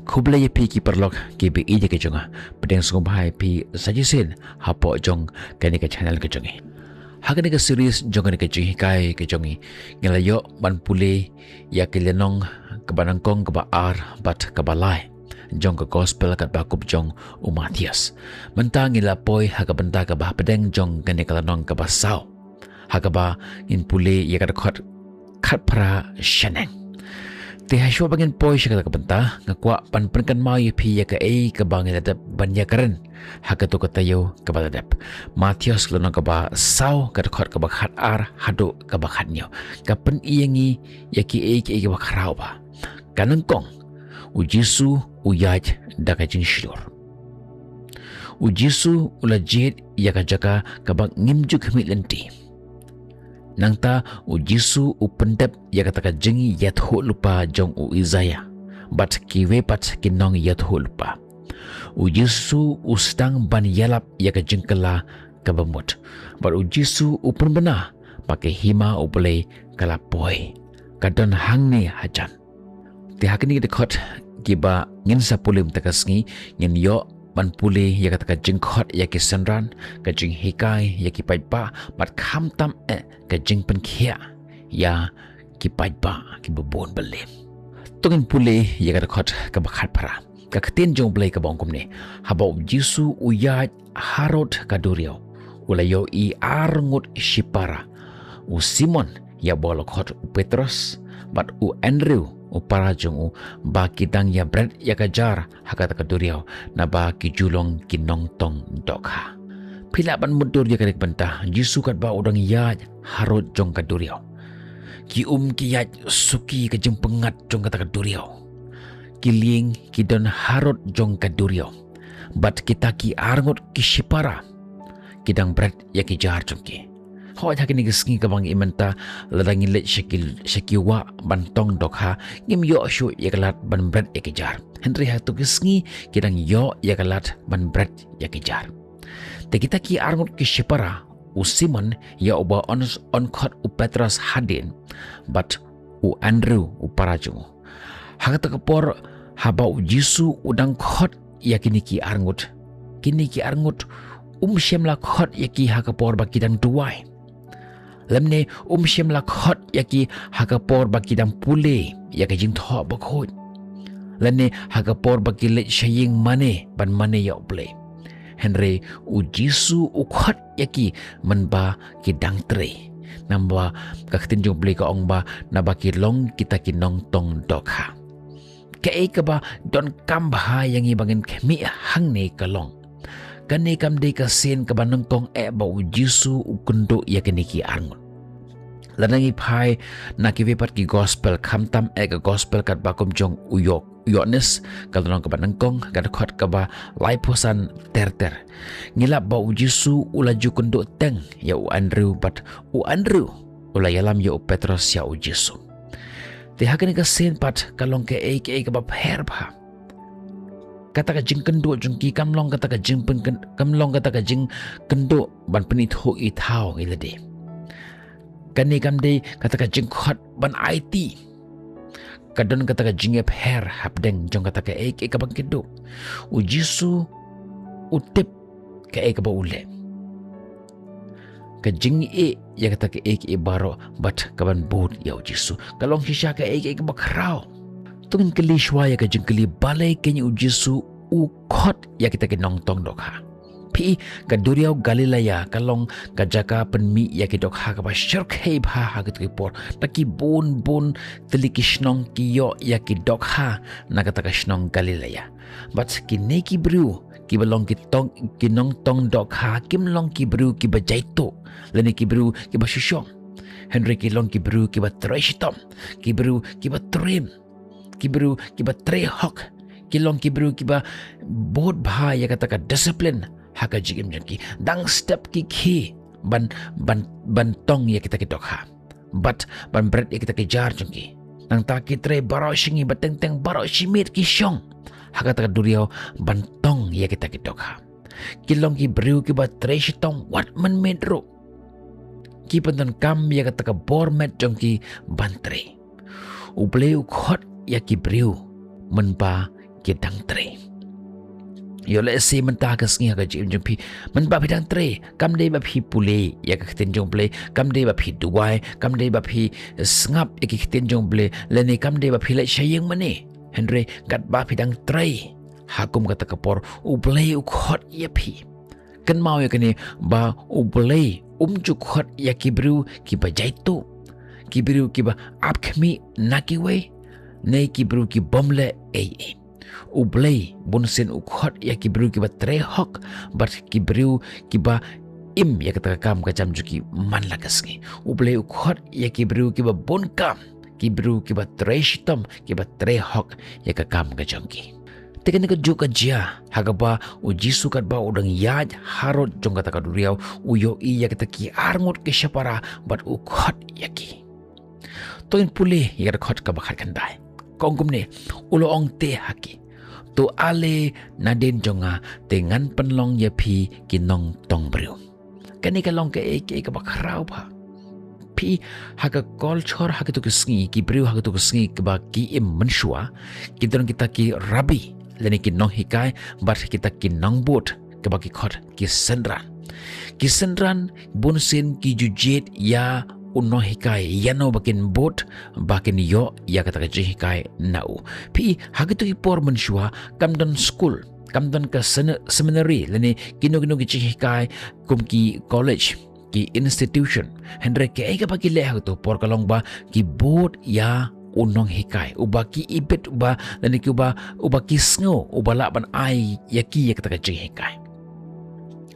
Kubla ye pi ki perlok ki bi ije ke jonga pedeng sung bahai pi sajisin hapo jong kani ke channel ke jongi hakani ke series jong kani ke jingi kai ke jongi ngelayo ban pule ya ke lenong ke banangkong ke ba ar bat ke balai jong ke gospel kat bakup jong umatias mentang ila poi ha ke benta ke bah pedeng jong kani ke lenong ke basau ha ke ba in pule ya ke khat pra shaneng Tihaswa bangin poi syakata kabenta ngakwa pan penkan mau pi ya ke bangin adap banyakaran hakato katayo kabadadap Matius kelonong kaba sau kadakot kaba khat ar hado kaba khatnyo kapen iyangi ya ki ke bakarau ba kanengkong ujisu uyaj dakajing shilor ujisu ulajit ya kajaka kaba ngimjuk himilenti Nangta ujisu upendep ya kataka jengi yatho lupa jong u Izaya bat kiwe pat kinong yatho lupa ujisu ustang ban yalap ya ka jengkala kabamut bat ujisu upenbena pakai hima upele kalapoi kadon hangni hajan tihakni dekot giba ngin sapulim takasngi ngin yo ban pule ya kata jengkhot ya ki senran ka jing hikai ya ki paipa mat kham tam ka jing penkhia ya ki paipa ki bobon belim tungin pule ya kata khot ka bakhat para ka khatin jong blai ka bongkum ne habau jisu uyaj harot ka durio ulayo I arngut shipara u Simon ya bolokot Petrus bat u Andrew upara jong ba kidang ya bread ya kajar hakata kaduriau na ba ki julong kinong tong dokha pila ban mudur ya kadek bentah jisu kat ba udang ya harut jong kaduriau ki ya suki ke jempengat jong kata kaduriau kiling kidon harut jong kaduriau bat kita ki arngut ki shipara kidang bread ya ki jar jong ki Hoi hakini gesngi kabang imenta ladangi let shakiwa bantong dokha ngim yo shu yakalat ban bread yakijar Henry hatu gesngi kidang yo yakalat ban bread yakijar te kita ki arngut ki shipara u Simon ya uba on khot u Petrus hadin but u Andrew u paraju hakata kapor haba u Jisu udang khot yakini ki arngut kini ki arngut syemla khot yaki hakapor bakidang duai lemne syem lakhot yaki hakapor bakidang pule yaki jing tho bakhot lene hakapor bakile shaying mane ban mane ya ple Henry u Jisu u khot yaki manba kidang tre namba kaktin jong ple ka ong ba nabaki long kita kinong tong dokha ke ba don kambha yang ibangin kemi hangne kalong Kani kam de ka sen ka banang kong ba u Jisu u kundo ya keniki arngut. Lanangi pai na kiwepat ki gospel kamtam ka gospel kat bakom jong uyoknes kalonong ka banang kong kad khot ka ba laiposan terter. Ngilap ba u Jisu ulaju kundo teng ya u Andrew bat u Andrew ulayalam ya u Petrus ya u Jisu. Tihakani ka sen pat kalong ke ka ba pher pa. Kata ka jing kendo jong ki kamlong kata ka jing kamlong kata ka jing kendo ban penit ho I thao ngilade kani kamde kata ka jing khot ban IT kadon kata ka jing pher hapdeng jong kata ka ka bang kendo u Jisu utip ka ba ule ka jing ya kata ka baro bat ka ban bod ya u Jisu kalong hisha ka ka bakrao Tungin kali shwaya ka jing kali balay kanya u Jisu u khot ya kita kinong tong dokha. Pi ka duriau Galilea kalong ka jaka penmi ya ki dokha ka ba shirkhei bha ha ki por taki bon teli kishnong ki yo ya ki dokha na ka takashnong Galilea. But ki neki bru ki balong ki tong kinong tong dokha kimlong ki bru ki ba jaito leni ki bru ki ba shushong. Henry ki long ki bru ki ba treshitom ki bru ki ba trim Kibru kiba tre hok kilong kibru kiba bod bha ya kata ka discipline haka jigim janki dang step ki ban tong ya kita dokha but ban bread ya kita jar janki nang ta ki tre baro shingi bateng baro shimit ki shong haka ta duriao ban tong ya kita dokha kilong kibru kiba tre shitong what man medro ki pantan kam ya kata ka bor met janki ban tre ubleu khot ya ki briu menpa dang tre. Yo le se mentah ka sngi ka jim jum pi men ba dang tre kam de ba phi pule ya ka khten jong ple kam de ba phi duai kam de ba phi ngap ya ki khten jong ple le ne kam de ba phi le shayeng mane henry kat ba dang tre hakum kata kapor u ple u khot ya phi kan mau ya kani ba u ple ju khot ya ki bru ki ba jaito ki bru ki ba ap khmi na ki we nei ki bru ki bomle e ublei bunsin ukhot ya ki bru ki ba tre hok bat ki bru ki ba im ya kata kam ka jam juki man lagasngi ublei ukhot ya ki bru ki ba bon kam ki bru ki ba tre shitam ki ba tre hok ya ka kam ka jamki tekan ka juga jia hagaba u jisu kat ba udang yaj harot jong kata ka duriau uyo i ya kata ki arngot ke syapara bat ukhot ya ki toin pule ya khot ka bakhat kandai kongkum ne ulo ong te haki tu ale nadin jonga dengan penlong ya pi kinong tong bru kani ka long ke ka bakrau ba pi haga culture haga tu kesngi ki bru haga tu kesngi ke ba ki im menshua kita ki rabi leni ki nong hikai bar kita ki nong bot ke ba ki khot ki sendran bunsin ki jujet ya uno hikai yano bakin bot bakin yo ya kata ka hikai nau pi hagito ipor menshua kamdon school kamdon ka seminary leni kino ki hikai kum ki college ki institution hendre ke ega baki le hagito por kalong ba ki bot ya unong hikai ubaki ibet uba leni ki uba ki sngo ubala ban ai ya kata ka hikai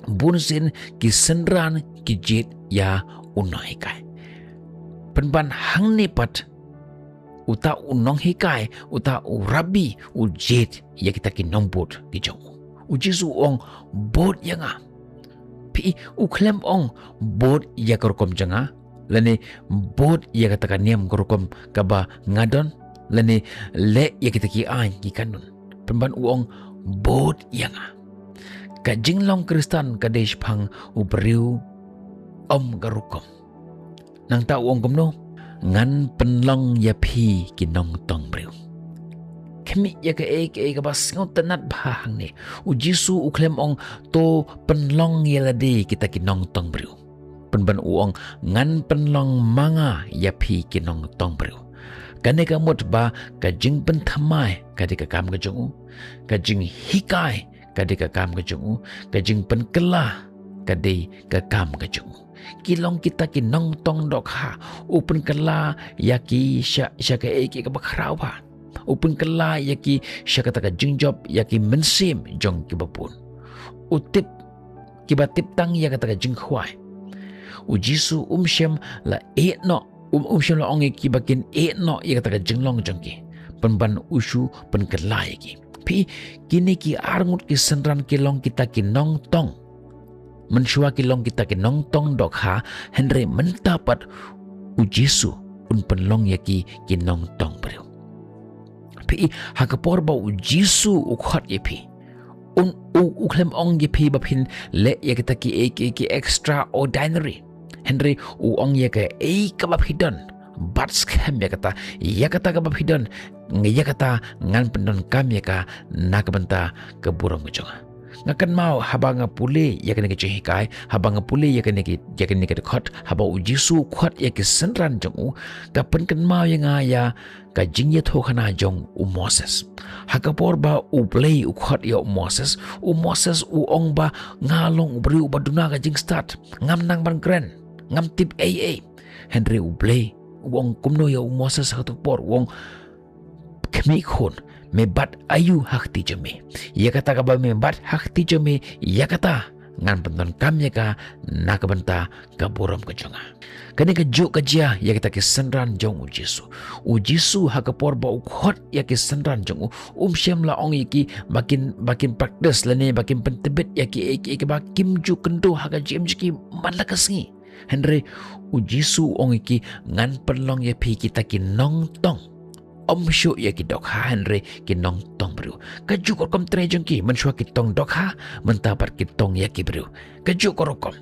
bunsin ki sendran ki jet ya uno hikai penban hang nipat uta unong hikai uta urabi ujet ya kita ki nombot ki jong ujisu ong bot yanga pi uklem ong bot ya korkom janga lene bot ya kata ka niam korkom kaba ngadon lene le ya kita ki an ki kanun penban uong bot yanga ka jinglong kristan kadesh phang ubriu garukom nang ta uong kumno ngan penlong ya pi kinong tong breu kemi ya ka ka bas ngot tanat bahang ni u jisu u klem ong to penlong ya lade kita kinong tong breu penban uong ngan penlong manga ya pi kinong tong breu kane ka mot ba ka jing pen thamai ka de ka kam ka jong ka jing hikai ka de ka kam ka jong ka jing pen kela ka de ka kam ka jong kilong kita ki nong tong dok ha upun kala yaki sya ka eki ka bakrau ba upun kala yaki sya kata ka jingjob yaki mensim jong ki bapun utip ki batip tang ya kata ka jingkhwai ujisu umsyam la no umsyam la ong ki bakin no ya kata ka jinglong jong ki penban usu pen kala yaki pi kini ki arngut ki senran kilong kita ki nong tong mensyua kilong kita ki nong tong dok ha henry mentapat ujisu un penlong yaki ki nong tong breu pi hakapor ba ujisu ukhot yepi un uklem ong yepi bapin le yakita ki extraordinary henry ong yaka ka bapidon bat scam yakata ka bapidon yakata ngan pendon kam yaka nakabenta ke burung kujonga ngakan mau habang pule ya kena ke hikai habang pule ya kena ke khot haba ujisu khot ya ke senran jong ka pen kan mau ya ngaya ka jingye tho khana jong Moses hakapor ba play khot ya Moses ong ba ngalong bri baduna ka jing start ngam nang ban kren ngam tip Henry play ong kumno ya Moses hakapor ong kemi khon me bat ayu hakti jeme ya kata ka ba me bat hakti jeme ya kata ngan penton kamya ka nakabenta ka borom ka jonga kani ka juk ka jia ya kita ke senran jong ujisu hakapor ba ukhot ya ke senran jong syam la ong iki makin practice lane makin pentebet ya ki ba kim ju kendo haka jim ki malakasngi Henry ujisu ong iki ngan penlong ya pi kita ki nong tong syuk ya ki dok ha Henry ki nong tong bru kaju ko kom tre jong ki mensyua ki tong dok ha mentapat ki tong ya ki bru kaju ko rokom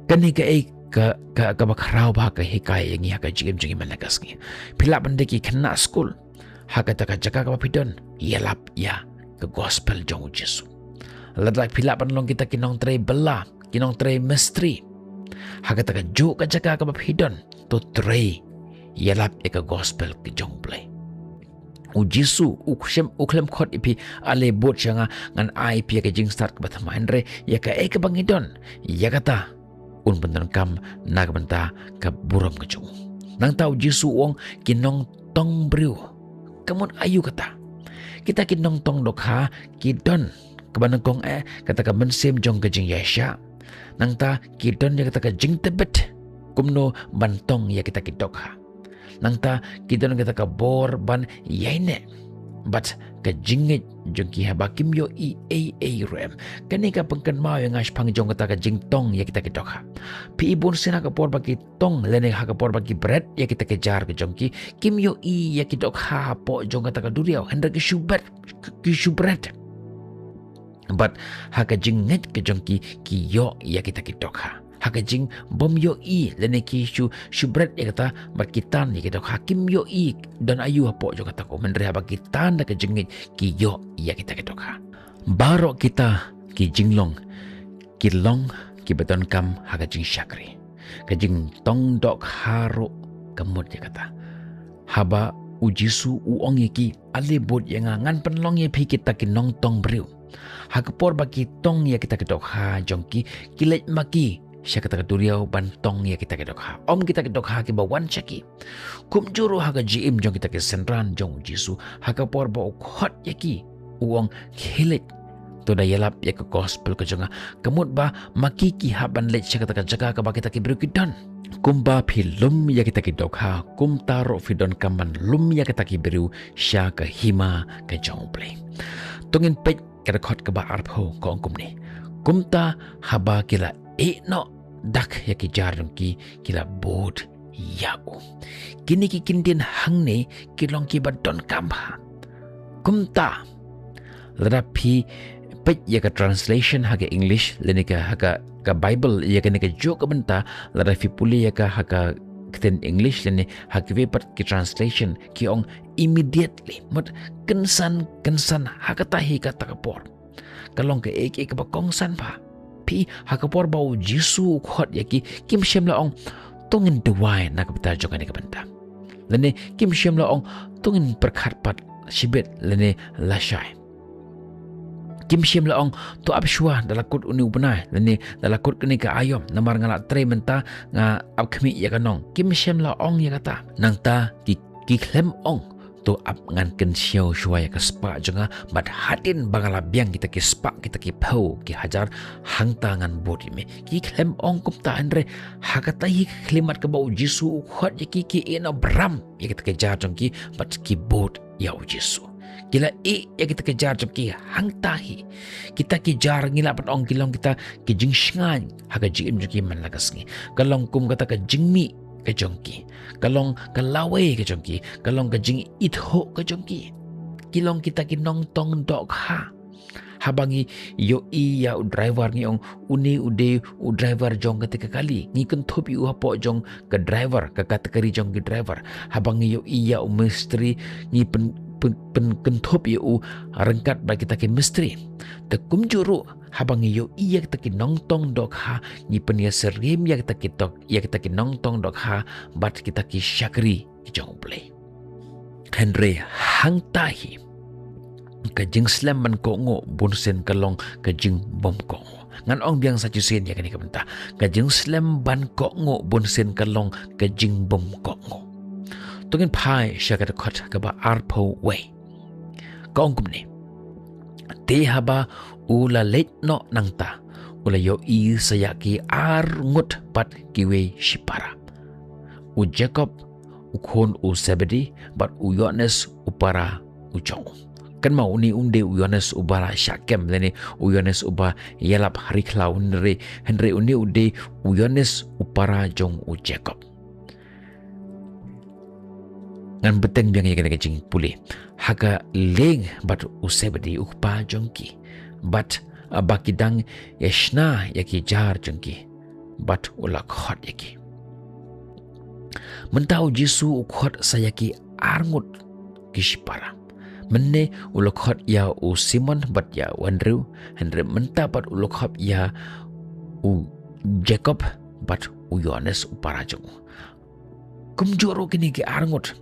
kani ka bakrau ba ka hikai yang ya ka jigim malakas ki pila bande ki kena school ha ka taka jaka ka pidon yalap ya ke gospel jong Jesu. Ladak pila panlong kita kinong tray bela, kinong tray misteri. Haga taka juk ka jaga ka bapidon to tray yalap ya ke gospel ke jong play. Jesu uklem khot ipi ale bot changa ngan ai pi ka jing start ka bathamain re ya ka e ka bangidon ya kata un bentan kam na ka banta ka buram ka jong. Nang tau Jesu wong kinong tong briu. Kamun ayu kata. Kita kinong tong dokha kidon kebanang kong kata ka mensem jong ka jing Yesha. Nang ta kidon ya kata ka jing tebet kumno bantong ya kita kidokha. Nang ta kidon kata ka bor ban yaine but ka jingit jong ki haba kim yo rem kani ka pangkan mau yang as pang jong kata ka jing tong ya kita kidokha. Pi ibon sina ka por bagi tong lene ha ka por bagi bread ya kita kejar ke jong ki kim yo ya kidokha po jong kata ka duriau hendak ki shubret but ha ka jingit ke jong ki yo ya kita kidokha. Haka jing bom yo lene ki shubret ya kata bakitan ya kita hakim yo dan ayu apo jo kata ko menre bakitan da ke jingit ki yo ya kita ketoka. Baro kita ki jinglong ki long ki beton kam haka jing syakri. Ka jing tong dok haro kemut ya kata. Haba ujisu uong ki ale bot yang ngan penlong ye pi kita ki nong tong briu. Haka por baki tong ya kita ketoka jongki kilet maki siya kata duriau bantong ya kita kedok om kita kedok ki bawan caki kum juru haga jim jong kita ke senran jong Jesu haga por ba khot ya ki uong khilit to da yalap ya ke gospel ke jonga kemut ba maki ki haban let siya kata jaga ka ba kita ki berukidan kum ba philum ya kita kedok kum taro fidon kaman lum ya kita ki beru siya ke hima ke jong play tungin pet kada khot ke ba arpho ko kum ni kum ta haba kila no dak ya ki jarung ki kila bod yau kini ki kindin hang ne kilong ki badon kamba kumta ladapi pet ya ka translation haga English lene ka haga ka Bible ya ka ne ka jok benta ladapi puli ya ka haga keten English lene haga pat ki translation ki ong immediately mot kensan haga tahi kata kapor kalong ke ek ba kongsan pa pi hakapor bau Jesu khot yaki kim shem la ong tungin dewai nak beta jokan ni kabenta lene kim shem la ong tungin perkhat pat sibet lene lashai kim shem la ong to abshwa dalakut uni ubnai lene dalakut kini ka ayom namar ngala tre menta nga abkhmi ya kanong kim shem la ong ya kata nang ta ki klem ong to ap ngan ken siau shwaya ka spa jonga bat hatin bangala biang kita ki spa kita ki pau ki hajar hang tangan body me ki klem ong kum ta andre hakata hi klimat ka bau Jesu khot ki ena bram ya kita kejar jong ki bat ki bot ya Jesu kila ya kita kejar jong ki hang tahi kita kejar ngila pat ong kilong kita ki jing shngan haga jing ki man lagasngi kalong kum kata ka jingmi ke jongki kalong kalawe ke jongki kalong ke jing itho ke jongki kilong kita kinong tong dok habangi yo ya driver ni ong uni ude driver jong ketika kali ni kentopi hapo jong ke driver ke kategori jong ke driver habangi yo ya misteri ni pen kentop yo rengkat bagi kita ke misteri tekum juru habang yo iya kita ki nongtong dok ni penia serim ya kita ki nongtong dok bat kita ki syakri ki jong play Henry hang tahi ka jing slam man ko ngo bunsen kalong ka jing bom ko ngan ong biang sa chusen ya kani ka benta ka jing slam ban ko ngo bunsen kalong ka jing bom ko ngo tungin pai syakat khot ka ba arpo way ka ong kumni te haba ula let no nangta ula yo sayaki ngut pat kiwe shipara u Jacob ukon u Zebedi bat u Yohanes upara ujong kan mau ni unde u Yohanes ubara Syakem lene u Yohanes uba yalap hariklau Henry uni ude u Yohanes upara jong u Jacob ngan beteng biang ya kena jing pulih haga leng bat u Zebedi ukpa jongki bat bakidang yashna yaki jar jengki bat ulak khot yaki mentau Jesu khot sayaki arngut kishpara Mene ulokhot ya u Simon bat ya u Andrew, Henry menta bat ulokhot ya u Jacob bat u Yohanes u parajung. Kumjoro kini ki arngot.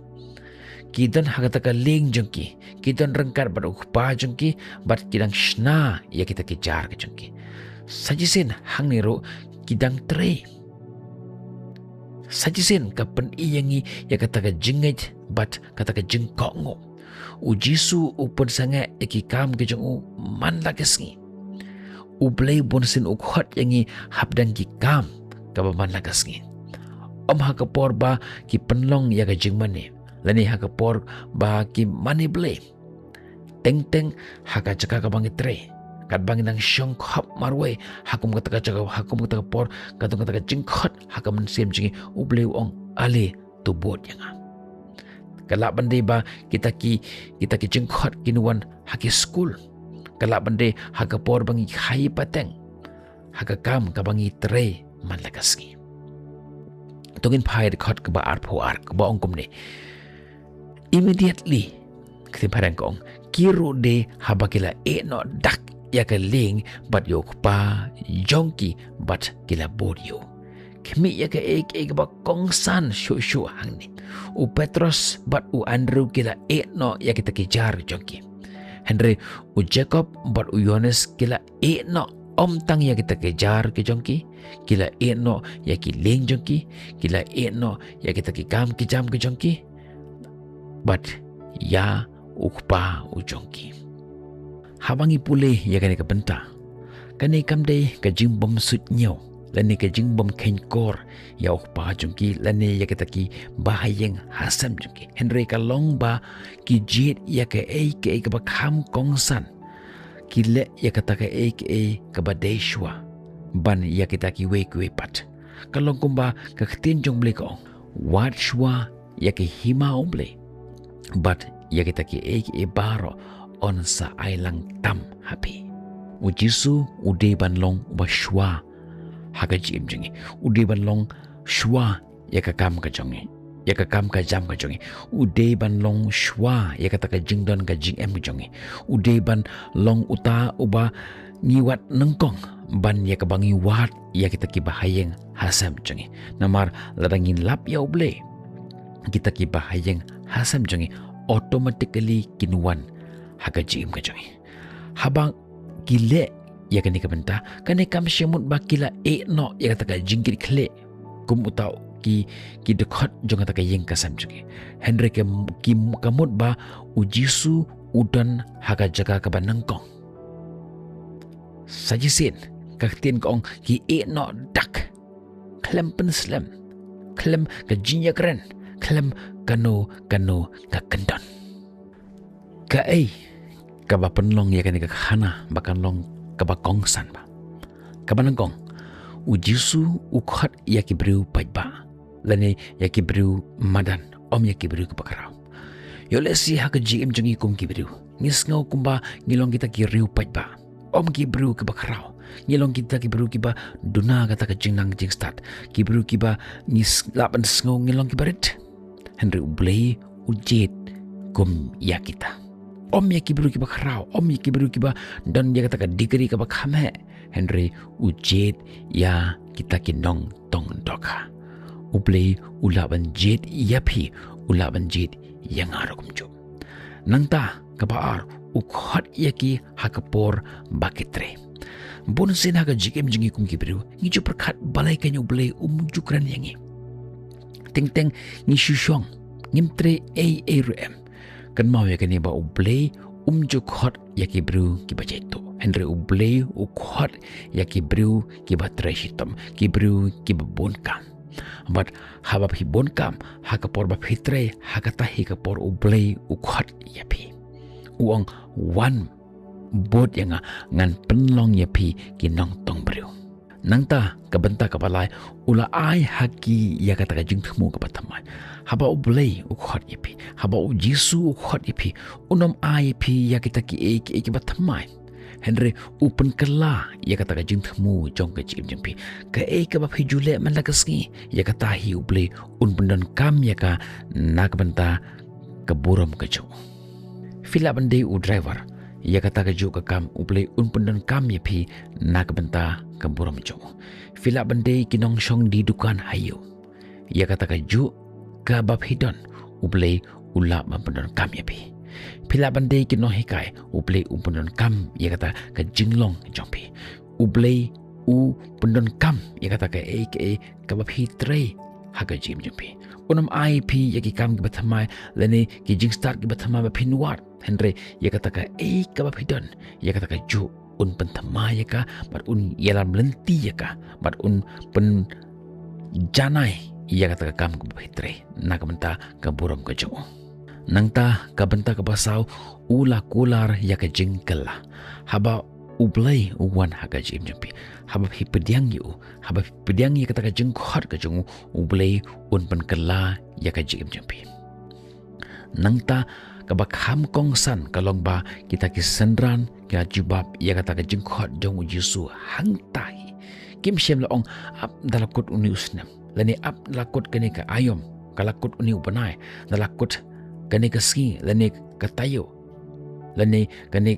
Kidan hakataka ling jengki, kidan rengkar bat u pa jengki, bat kidang shna ya kita kejar ke jengki. Sajisin hang niro kidang tre. Sajisin kapan iyangi ya kataka jengej bat kataka jengkok ngo. Ujisu upon sangat eki kam ke jeng u man lagasngi. Ublay bonsin ukhot yangi habdan ki kam kaba man lagasngi. Om hakapor ba ki penlong ya ka jeng mane. Lani hakapor ba ki mane blay. Teng haka jaka kabangi tre. Kat bangi nang syong khop marwe hakum kataka jaka hakum kataka por katung kataka jengkhot hakam sim jengi ublay ong ale tubot yanga. Kalak bandai ba kita ki jengkhot kinuan haki school. Kalak bandai haka por bangi khai pateng. Haka kam ka bangi tre man lagaski. Tungin pai dekhot ke ba arpo ar ke ba ongkom ne. Immediately kita parang kong kiru de habakila no dak ya ke ling bat yok pa jongki bat kila bodio. Kami ya ke ba kongsan shu hang ni. U Petrus bat u Andrew kila no ya kita kejar jongki. Henry u Jacob bat u Yohanes kila no om tang ya kita kejar ke jongki. Kila no ya ki ling jongki. Kila no ya kita ki kam ki jam ke jongki. Bat ya ukpa u jongki. Habangi pulih ya kani ke benta. Kani kam dei ke jimbom sut nyaw. Lani ke jingbom kenkor ya ukpa jongki lani ya kita ki bahayeng hasam jongki. Henry ka long ba ki jit ya ke ba kham kongsan. Ki le ya kata ke ke ba deishwa. Ban ya kita ki we pat. Kalong kumba ka ktin jong ble ko. Wat shwa ya ke hima omble. But ya kita ki baro on sa ailang tam happy. Ujisu ude ban long ba shwa. Haka jim jengi ude ban long shwa ya ka kam ka jongi ya ka kam ka jam ka jongi ude ban long shwa ya ka taka jingdon ka jing em jongi ude ban long uta uba ngiwat nengkong ban ya ka bangi wat ya kita ki bahayeng hasam jongi namar ladangin lap ya uble kita ki bahayeng hasam jongi automatically kinuan haka jim ka jongi habang gile ya kani kabenta kani kam syamut bakila no ya kata jingkit khle kum utau ki dekhot jong kata yeng kasam juge Henry ki kamut ba ujisu udan haga jaga ka banangkong sajisin kaktin kong ki no dak klem penslam klem ka jinya keren klem kano ka kendon ka ka ba penlong ya kani ka khana bakan long kaba kongsan ba kabanangkong ujisu ukhot ya kibriu pajba lani ya kibriu madan om ya kibriu kebakarau yole si ha kejim jengi kum kibriu ngis ngau kumba ngilong kita kiriu pajba om kibriu kebakarau ngilong kita kibriu kiba duna kata kejinang jing start kibriu kiba ngis lapan ngau ngilong kibarit Henry ublei ujet kum ya kita om ya kibiru kiba kharau om ya kibiru kiba dan dia kata digeri kiba khame Henry ujet ya kita kinong tong doka ublei ulaban jet yapi ulaban jet yang arokum jo nangta kabar ukhot yaki hakapor bakitre bonsin haga jikem jingi kum kibiru ngijo perkat balai kanyo ublei jukran yangi ting ngi shushong ngimtre rm kan mau ya kani ba ublei jukhot ya kibru ki bajeto Henry ublei ukhot ya kibru ki batresitam kibru ki bonkam but habab hi bonkam hakapor ba fitre hakata hi kapor ublei ukhot ya pi uang one bot yang ngan penlong ya pi ki nong tong bru nangta kabenta kapalai ula ai haki ya kata jing thmu ka patamai haba ublei ukhot ipi haba ujisu ukhot ipi unom ai pi ya kita ki batamai Henry upen kala ya kata jing thmu jong ka jim jempi ka ka ba jule man lagasngi ya kata hi ublei un bendon kam ya ka nak benta keburam kejo Fila bandai u driver ia kata kejuk ke kam uplay unpendan kam ya pi nak benta ke buram jong. Fila bandai kinong shong di dukan hayu. Ia kata kejuk ke bab hidon uplay ulap mempendan kam ya pi. Fila bandai kinong hikai uplay unpendan kam ia kata ke jinglong jong pi. Uplay u pendon kam ia kata ke ke bab hitre haga jim jong pi. Unam IP yaki kam ki bathamai lene ki jing start ki bathamai ba pinwar Henry ia kata ka ka bapidon ia kata ka ju un penthamai ya ka bat un yalam lenti ya ka bat un pen janai ia kata ka kam ki bapitre nak benta ka buram ka jo nangta ka benta ka basau ula kular ya ka jingkela haba ublay uwan haga jim jumpi haba hi pediang yu haba pediang ya kata ka jingkhot ka jung ublay un pen kela ya ka jim jumpi nangta kabak ham kong san kalong ba kita kisendran kia jubab ia kata ka jingkhot jong Yesu hang tai kim shem la ong ap dalakut uni usnem lani ap dalakut kene ka ayom kalakut uni upanai dalakut kene ka ski lani ka tayo lani kene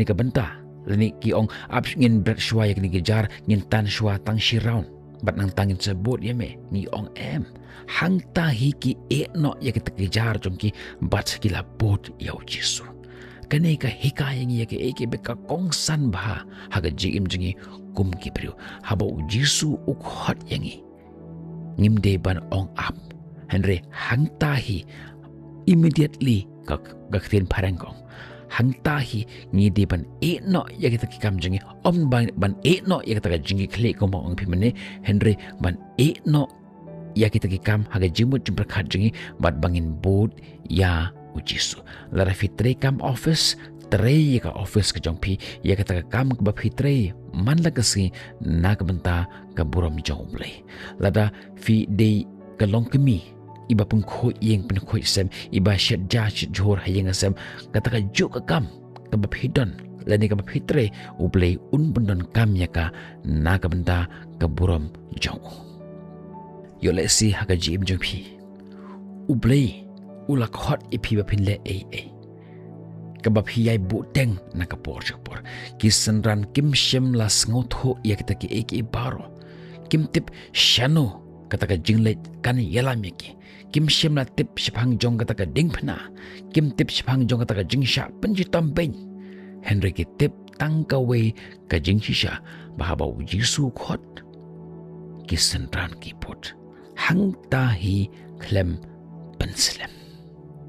ka benta lani ki ong ap ngin bret shwa ya kene kejar ngin tan shwa tang shiraun bat nang tangin sebut ya me ni ong em hang tahi ki no ya kita kejar jongki bat kila bot ya Yesu kane ka hikayang ya ke beka kongsan bah haga jim jengi kum ki priu haba Yesu ukhot yangi ngimde ban ong up Henry hang tahi immediately ka gaktin parangkong hang tahi ngidi ban no ya kita kikam jengi om ban no ya kita jengi klik ko ong pimene Henry ban no ya kita kikam haga jimut jumperkat jengi bat bangin boot ya Yesu lara fitre kam office tre ka office ke jongpi ya kata kam ke bab fitre man la kasi na ka benta ka buram jong ulai lada fi de ka long kemi iba pun kho yeng pen kho sem iba shet ja shet jor hayeng sem kata ka juk ka kam ka bab hidon lani ka bab fitre ulai un bendon kam ya ka na ka benta ka buram jong yo le si haga jim jongpi ulai ulak hot ipi bapin le kabab hiyai bu teng na kapor japor kisenran kim shem las ngotho ya kita ki baro kim tip shano kata ka jingle kan yelam yaki kim shem la tip shphang jong kata ka ding phna kim tip shphang jong kata ka jingsha penji tampen Henry ki tip tangka we ka jingsha bahaba Yesu khot kisenran ki pot hang tahi klem penslem